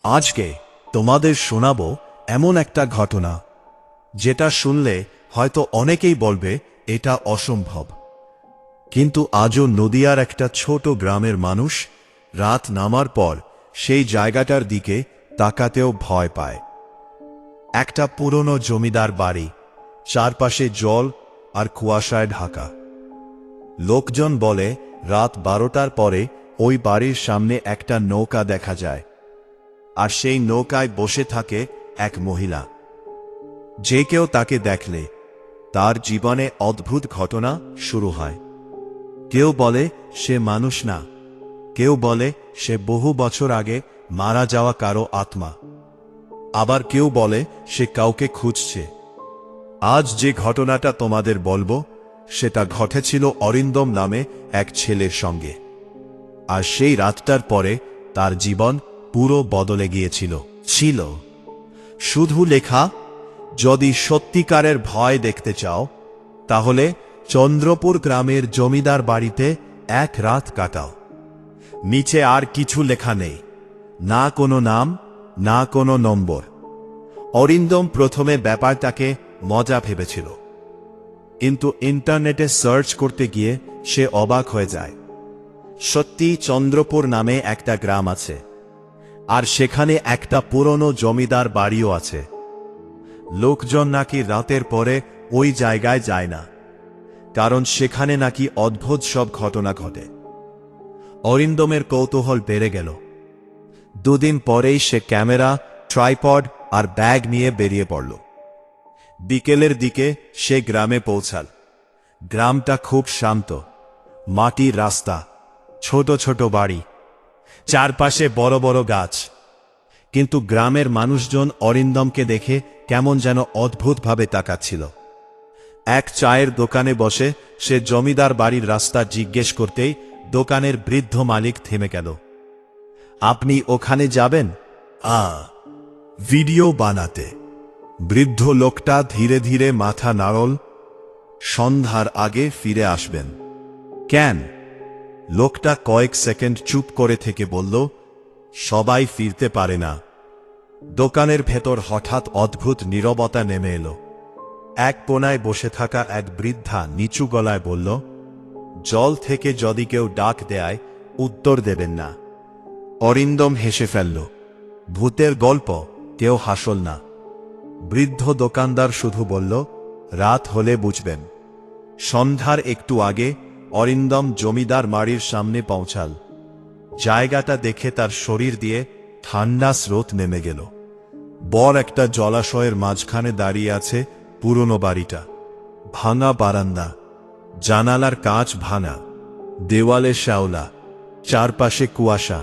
আজকে তোমাদের শোনাবো এমন একটা ঘটনা যেটা শুনলে হয়তো অনেকেই বলবে এটা অসম্ভব। কিন্তু আজও নদিয়ার একটা ছোট গ্রামের মানুষ রাত নামার পর সেই জায়গাটার দিকে তাকাতেও ভয় পায়। একটা পুরনো জমিদার বাড়ি, চারপাশে জল আর কুয়াশায় ঢাকা। লোকজন বলে রাত 12টার পরে ওই বাড়ির সামনে একটা নৌকা দেখা যায়, আর সেই নৌকায় বসে থাকে এক মহিলা। যে কেউ তাকে দেখলে তার জীবনে অদ্ভুত ঘটনা শুরু হয়। কেউ বলে সে মানুষ না, কেউ বলে সে বহু বছর আগে মারা যাওয়া কারো আত্মা, আবার কেউ বলে সে কাউকে খুঁজছে। আজ যে ঘটনাটা তোমাদের বলবো সেটা ঘটেছিল অরিন্দম নামে এক ছেলের সঙ্গে। আর সেই রাতটার পরে তার জীবন পুরো বদলে গিয়েছিল। ছিল শুধু লেখা, যদি সত্যিকারের ভয় দেখতে চাও তাহলে চন্দ্রপুর গ্রামের জমিদার বাড়িতে এক রাত কাটাও। নিচে আর কিছু লেখা নেই, না কোনো নাম, না কোনো নম্বর। অরিন্দম প্রথমে ব্যাপারটাকে মজা ভেবেছিল, কিন্তু ইন্টারনেটে সার্চ করতে গিয়ে সে অবাক হয়ে যায়। সত্যি চন্দ্রপুর নামে একটা গ্রাম আছে, আর সেখানে একটা পুরনো জমিদার বাড়িও আছে। লোকজন নাকি রাতের পরে ওই জায়গায় যায় না, কারণ সেখানে নাকি অদ্ভুত সব ঘটনা ঘটে। অরিন্দমের কৌতূহল বেড়ে গেল। দুদিন পরেই সে ক্যামেরা, ট্রাইপড আর ব্যাগ নিয়ে বেরিয়ে পড়ল। বিকেলের দিকে সে গ্রামে পৌঁছাল। গ্রামটা খুব শান্ত, মাটির রাস্তা, ছোট ছোট বাড়ি, চারপাশে বড় বড় গাছ। কিন্তু গ্রামের মানুষজন অরিন্দমকে দেখে কেমন যেন অদ্ভুতভাবে তাকাচ্ছিল। এক চায়ের দোকানে বসে সে জমিদার বাড়ির রাস্তা জিজ্ঞেস করতেই দোকানের বৃদ্ধ মালিক থেমে গেল। আপনি ওখানে যাবেন? ভিডিও বানাতে। বৃদ্ধ লোকটা ধীরে ধীরে মাথা নাড়ল। সন্ধ্যার আগে ফিরে আসবেন। কেন? লোকটা কয়েক সেকেন্ড চুপ করে থেকে বলল, সবাই ফিরতে পারে না। দোকানের ভেতর হঠাৎ অদ্ভুত নীরবতা নেমে এলো। এক কোনায় বসে থাকা এক বৃদ্ধা নিচু গলায় বলল, জল থেকে যদি কেউ ডাক দেয় উত্তর দেবেন না। অরিন্দম হেসে ফেলল। ভূতের গল্প, কেউ হাসল না। বৃদ্ধ দোকানদার শুধু বলল, রাত হলে বুঝবেন। সন্ধ্যার একটু আগে অরিন্দম জমিদার বাড়ির সামনে পৌঁছাল। জায়গাটা দেখে তার শরীর দিয়ে ঠান্ডা স্রোত নেমে গেল। বড় একটা জলাশয়ের মাঝখানে দাঁড়িয়ে আছে পুরনো বাড়িটা। ভাঙা বারান্দা, জানালার কাঁচ ভাঙা, দেওয়ালে শ্যাওলা, চারপাশে কুয়াশা।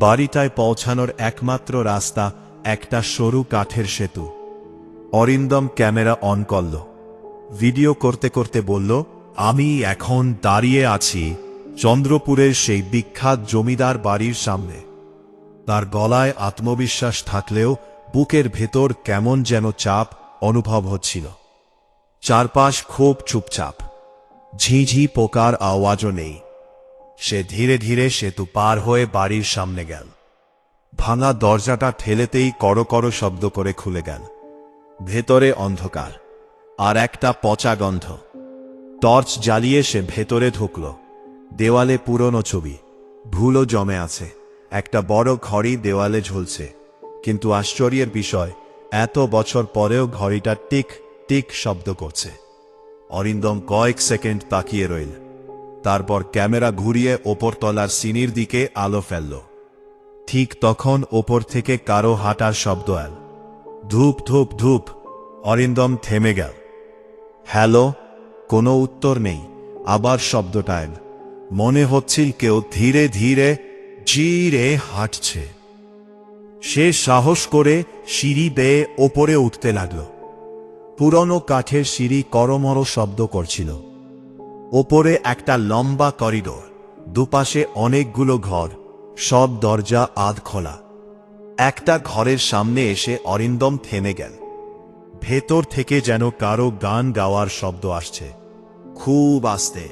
বাড়িটায় পৌঁছানোর একমাত্র রাস্তা একটা সরু কাঠের সেতু। অরিন্দম ক্যামেরা অন করল। ভিডিও করতে করতে বলল, আমি এখন দাঁড়িয়ে আছি চন্দ্রপুরের সেই বিখ্যাত জমিদার বাড়ির সামনে। তার গলায় আত্মবিশ্বাস থাকলেও বুকের ভেতর কেমন যেন চাপ অনুভব হচ্ছিল। চারপাশ খুব চুপচাপ, ঝিঝি পোকার আওয়াজও নেই। সে ধীরে ধীরে সেতু পার হয়ে বাড়ির সামনে গেল। ভাঙা দরজাটা ঠেলেতেই করো করো শব্দ করে খুলে গেল। ভেতরে অন্ধকার আর একটা পচা গন্ধ। টর্চ জ্বালিয়ে সে ভেতরে ঢুকল। দেওয়ালে পুরনো ছবি, ধুলো জমে আছে। একটা বড় ঘড়ি দেওয়ালে ঝুলছে, কিন্তু আশ্চর্যের বিষয়, এত বছর পরেও ঘড়িটা টিক টিক শব্দ করছে। অরিন্দম কয়েক সেকেন্ড তাকিয়ে রইল। তারপর ক্যামেরা ঘুরিয়ে ওপরতলার সিঁড়ির দিকে আলো ফেলল। ঠিক তখন ওপর থেকে কারো হাঁটার শব্দ এল। ধূপ ধূপ ধূপ। অরিন্দম থেমে গেল। হ্যালো, কোনো উত্তর নেই। আবার শব্দটা এল। মনে হচ্ছিল কেউ ধীরে ধীরে জিরে হাঁটছে। সে সাহস করে সিঁড়ি বেয়ে ওপরে উঠতে লাগল। পুরনো কাঠের সিঁড়ি করমর শব্দ করছিল। ওপরে একটা লম্বা করিডোর, দুপাশে অনেকগুলো ঘর, সব দরজা আধ খোলা। একটা ঘরের সামনে এসে অরিন্দম থেমে গেল। ভেতর থেকে যেন কারো গান গাওয়ার শব্দ আসছে, খুব আস্তে।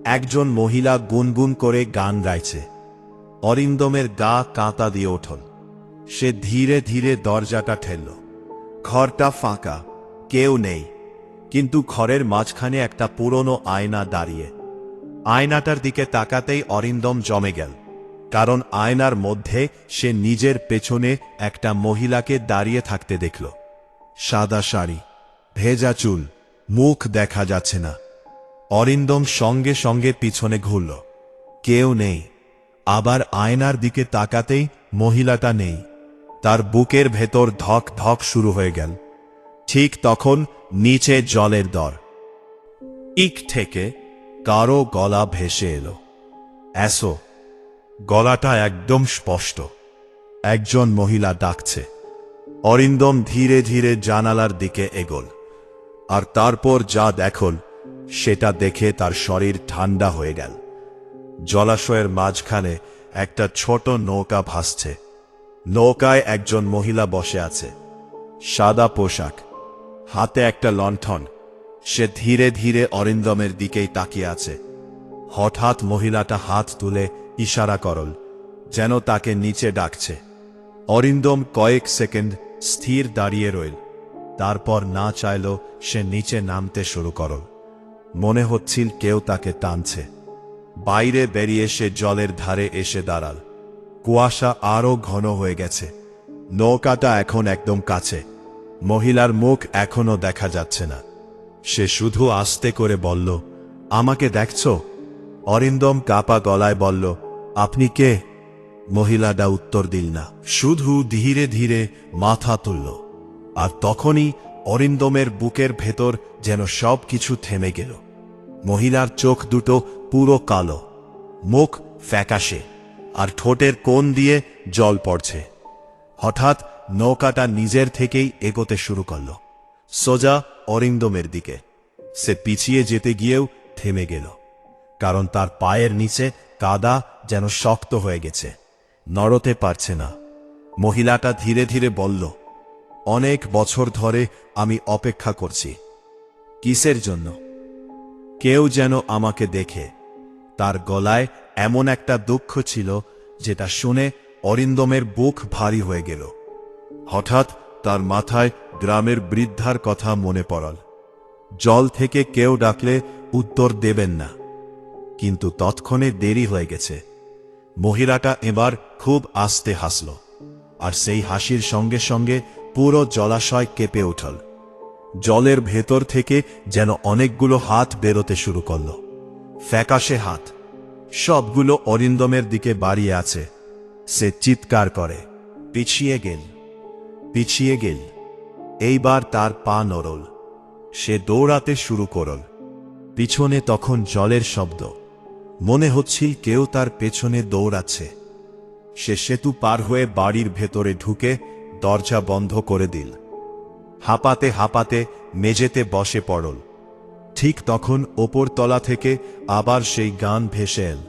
একজন মহিলা গুনগুন করে গান গাইছে। অরিন্দমের গা কাঁটা দিয়ে উঠল। সে ধীরে ধীরে দরজাটা ঠেলল। ঘরটা ফাঁকা, কেউ নেই, কিন্তু ঘরের মাঝখানে একটা পুরনো আয়না দাঁড়িয়ে। আয়নাটার দিকে তাকাতেই অরিন্দম জমে গেল, কারণ আয়নার মধ্যে সে নিজের পেছনে একটা মহিলাকে দাঁড়িয়ে থাকতে দেখল। সাদা শাড়ি, ভেজা চুল, মুখ দেখা যাচ্ছে না। অরিন্দম সঙ্গে সঙ্গে পিছনে ঘুরল, কেউ নেই। আবার আয়নার দিকে তাকাতেই মহিলাটা নেই। তার বুকের ভেতর ধক ধক শুরু হয়ে গেল। ঠিক তখন নিচে জলের দর ইক থেকে কারো গলা ভেসে এলো, এসো। গলাটা একদম স্পষ্ট, একজন মহিলা ডাকছে। অরিন্দম ধীরে ধীরে জানালার দিকে এগোল, আর তারপর যা দেখল সেটা দেখে তার শরীর ঠান্ডা হয়ে গেল। জলাশয়ের মাঝখানে একটা ছোট নৌকা ভাসছে। নৌকায় একজন মহিলা বসে আছে, সাদা পোশাক, হাতে একটা লণ্ঠন। সে ধীরে ধীরে অরিন্দমের দিকেই তাকিয়ে আছে। হঠাৎ মহিলাটা হাত তুলে ইশারা করল, যেন তাকে নিচে ডাকছে। অরিন্দম কয়েক সেকেন্ড স্থির দাঁড়িয়ে রইল, তারপর না চাইল সে নিচে নামতে শুরু করল। মনে হচ্ছিল কেউ তাকে টানছে। বাইরে বেরিয়ে সে জলের ধারে এসে দাঁড়াল। কুয়াশা আরও ঘন হয়ে গেছে। নৌকাটা এখন একদম কাছে। মহিলার মুখ এখনো দেখা যাচ্ছে না। সে শুধু আস্তে করে বলল, আমাকে দেখছ? অরিন্দম কাপা গলায় বলল, আপনি কে? মহিলাটা উত্তর দিল না, শুধু ধীরে ধীরে মাথা তুলল। আর তখনই অরিন্দমের বুকের ভেতর যেন সব কিছু থেমে গেল। মহিলার চোখ দুটো পুরো কালো, মুখ ফ্যাকাশে, আর ঠোঁটের কোণ দিয়ে জল পড়ছে। হঠাৎ নৌকাটা নিজের থেকেই এগোতে শুরু করল, সোজা অরিন্দমের দিকে। সে পিছিয়ে যেতে গিয়েও থেমে গেল, কারণ তার পায়ের নিচে কাদা যেন শক্ত হয়ে গেছে, নড়তে পারছে না। মহিলাটা ধীরে ধীরে বলল, অনেক বছর ধরে আমি অপেক্ষা করছি। কিসের জন্য? কেউ যেন আমাকে দেখে। তার গলায় এমন একটা দুঃখ ছিল যেটা শুনে অরিন্দমের বুক ভারী হয়ে গেল। হঠাৎ তার মাথায় গ্রামের বৃদ্ধার কথা মনে পড়ল। জল থেকে কেউ ডাকলে উত্তর দেবেন না, কিন্তু তৎক্ষণে দেরি হয়ে গেছে। মহিলাটা এবার খুব আস্তে হাসল, আর সেই হাসির সঙ্গে সঙ্গে পুরো জলাশয় কেঁপে উঠল। জলের ভেতর থেকে যেন অনেকগুলো হাত বেরোতে শুরু করল, ফ্যাকাশে হাত। সবগুলো অরিন্দমের দিকে বাড়িয়ে আছে। সে চিৎকার করে, পিছিয়ে গেল, পিছিয়ে গেল। এইবার তার পা নড়ল। সে দৌড়াতে শুরু করল। পিছনে তখন জলের শব্দ, মনে হচ্ছিল কেউ তার পেছনে দৌড়াচ্ছে। সে সেতু পার হয়ে বাড়ির ভেতরে ঢুকে দরজা বন্ধ করে দিল। হাঁপাতে হাঁপাতে মেঝেতে বসে পড়ল। ঠিক তখন ওপর তলা থেকে আবার সেই গান ভেসে এল,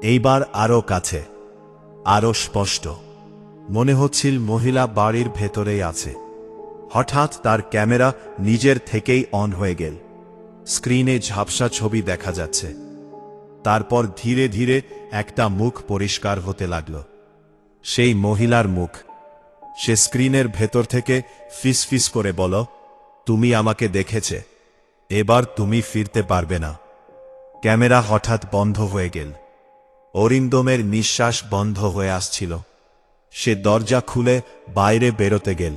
এইবার আরো কাছে, আরো স্পষ্ট। মনে হচ্ছিল মহিলা বাড়ির ভেতরেই আছে। হঠাৎ তার ক্যামেরা নিজের থেকেই অন হয়ে গেল। স্ক্রিনে ঝাপসা ছবি দেখা যাচ্ছে। তারপর ধীরে ধীরে একটা মুখ পরিষ্কার হতে লাগল, সেই মহিলার মুখ। সে স্ক্রিনের ভেতর থেকে ফিসফিস করে বলল, তুমি আমাকে দেখেছে, এবার তুমি ফিরতে পারবে না। ক্যামেরা হঠাৎ বন্ধ হয়ে গেল। অরিন্দমের নিঃশ্বাস বন্ধ হয়ে আসছিল। সে দরজা খুলে বাইরে বেরোতে গেল,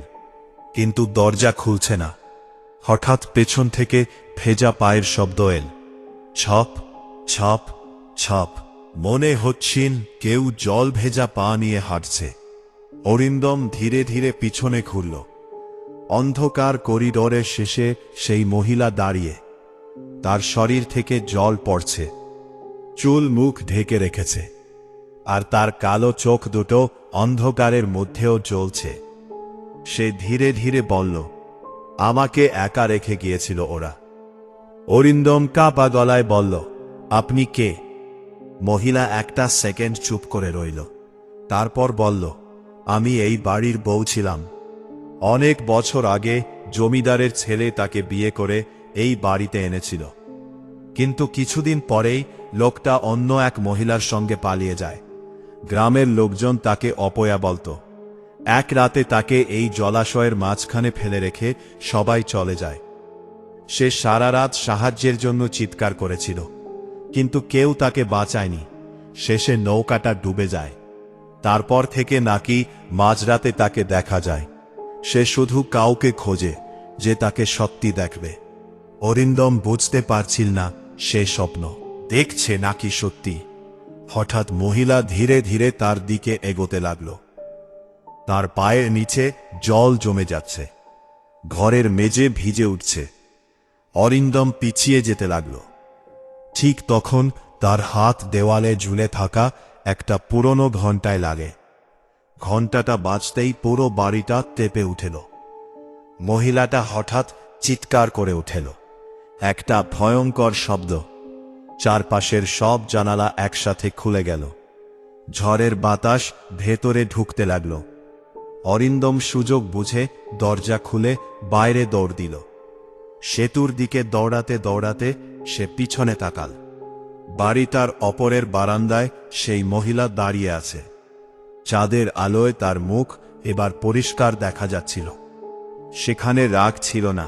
কিন্তু দরজা খুলছে না। হঠাৎ পেছন থেকে ভেজা পায়ের শব্দ এল, ছপ ছপ ছপ। মনে হচ্ছিল কেউ জল ভেজা পা নিয়ে হাঁটছে। অরিন্দম ধীরে ধীরে পিছনে ঘুরল। অন্ধকার করিডোরের শেষে সেই মহিলা দাঁড়িয়ে। তার শরীর থেকে জল পড়ছে, চুল মুখ ঢেকে রেখেছে, আর তার কালো চোখ দুটো অন্ধকারের মধ্যেও জ্বলছে। সে ধীরে ধীরে বলল, আমাকে একা রেখে গিয়েছিল ওরা। অরিন্দম কাঁপা গলায় বলল, আপনি কে? মহিলা একটা সেকেন্ড চুপ করে রইল, তারপর বলল, আমি এই বাড়ির বউ ছিলাম। অনেক বছর আগে জমিদারের ছেলে তাকে বিয়ে করে এই বাড়িতে এনেছিল, কিন্তু কিছুদিন পরেই লোকটা অন্য এক মহিলার সঙ্গে পালিয়ে যায়। গ্রামের লোকজন তাকে অপয়া বলত। এক রাতে তাকে এই জলাশয়ের মাঝখানে ফেলে রেখে সবাই চলে যায়। সে সারা রাত সাহায্যের জন্য চিৎকার করেছিল, কিন্তু কেউ তাকে বাঁচায়নি। শেষে নৌকাটা ডুবে যায়। তারপর থেকে নাকি মাঝরাতে তাকে দেখা যায়। সে শুধু কাউকে খোঁজে যে তাকে সত্যি দেখবে। অরিন্দম বুঝতে পারছিল না সে স্বপ্ন দেখছে নাকি সত্যি। হঠাৎ মহিলা ধীরে ধীরে তার দিকে এগোতে লাগল। তার পায়ের নিচে জল জমে যাচ্ছে, ঘরের মেঝে ভিজে উঠছে। অরিন্দম পিছিয়ে যেতে লাগল। ঠিক তখন তার হাত দেওয়ালে ঝুলে থাকা একটা পুরনো ঘণ্টায় লাগে। ঘণ্টাটা বাজতেই পুরো বাড়িটা তেপে উঠল। মহিলাটা হঠাৎ চিৎকার করে উঠল। একটা ভয়ঙ্কর শব্দ। চারপাশের সব জানালা একসাথে খুলে গেল। ঝড়ের বাতাস ভেতরে ঢুকতে লাগল। অরিন্দম সুযোগ বুঝে দরজা খুলে বাইরে দৌড় দিল। সেতুর দিকে দৌড়াতে দৌড়াতে সে পিছনে তাকাল। বাড়িটার অপরের বারান্দায় সেই মহিলা দাঁড়িয়ে আছে। চাঁদের আলোয় তার মুখ এবার পরিষ্কার দেখা যাচ্ছিল। সেখানে রাগ ছিল না,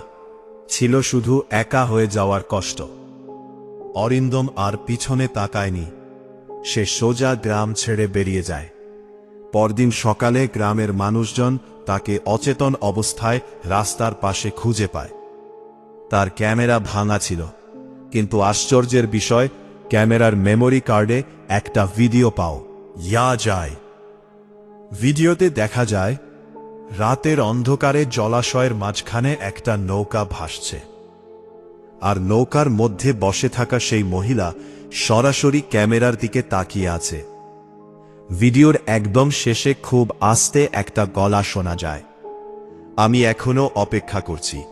ছিল শুধু একা হয়ে যাওয়ার কষ্ট। অরিন্দম আর পিছনে তাকায়নি। সে সোজা গ্রাম ছেড়ে বেরিয়ে যায়। পরদিন সকালে গ্রামের মানুষজন তাকে অচেতন অবস্থায় রাস্তার পাশে খুঁজে পায়। তার ক্যামেরা ভাঙা ছিল, কিন্তু আশ্চর্যের বিষয়, ক্যামেরার মেমোরি কার্ডে একটা ভিডিও পাওয়া যায়। ভিডিওতে দেখা যায় রাতের অন্ধকারে জলাশয়ের মাঝখানে একটা নৌকা ভাসছে, আর নৌকার মধ্যে বসে থাকা সেই মহিলা সরাসরি ক্যামেরার দিকে তাকিয়ে আছে। ভিডিওর একদম শেষে খুব আস্তে একটা গলা শোনা যায়, "আমি এখনো অপেক্ষা করছি।"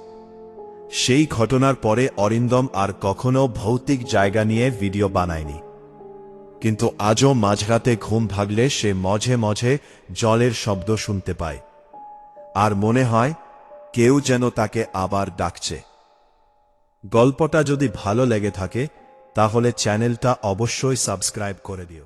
সেই ঘটনার পরে অরিন্দম আর কখনো ভৌতিক জায়গা নিয়ে ভিডিও বানায়নি। কিন্তু আজও মাঝরাতে ঘুম ভাগলে সে মাঝে মাঝে জলের শব্দ শুনতে পায়, আর মনে হয় কেউ যেন তাকে আবার ডাকছে। গল্পটা যদি ভালো লেগে থাকে তাহলে চ্যানেলটা অবশ্যই সাবস্ক্রাইব করে দিও।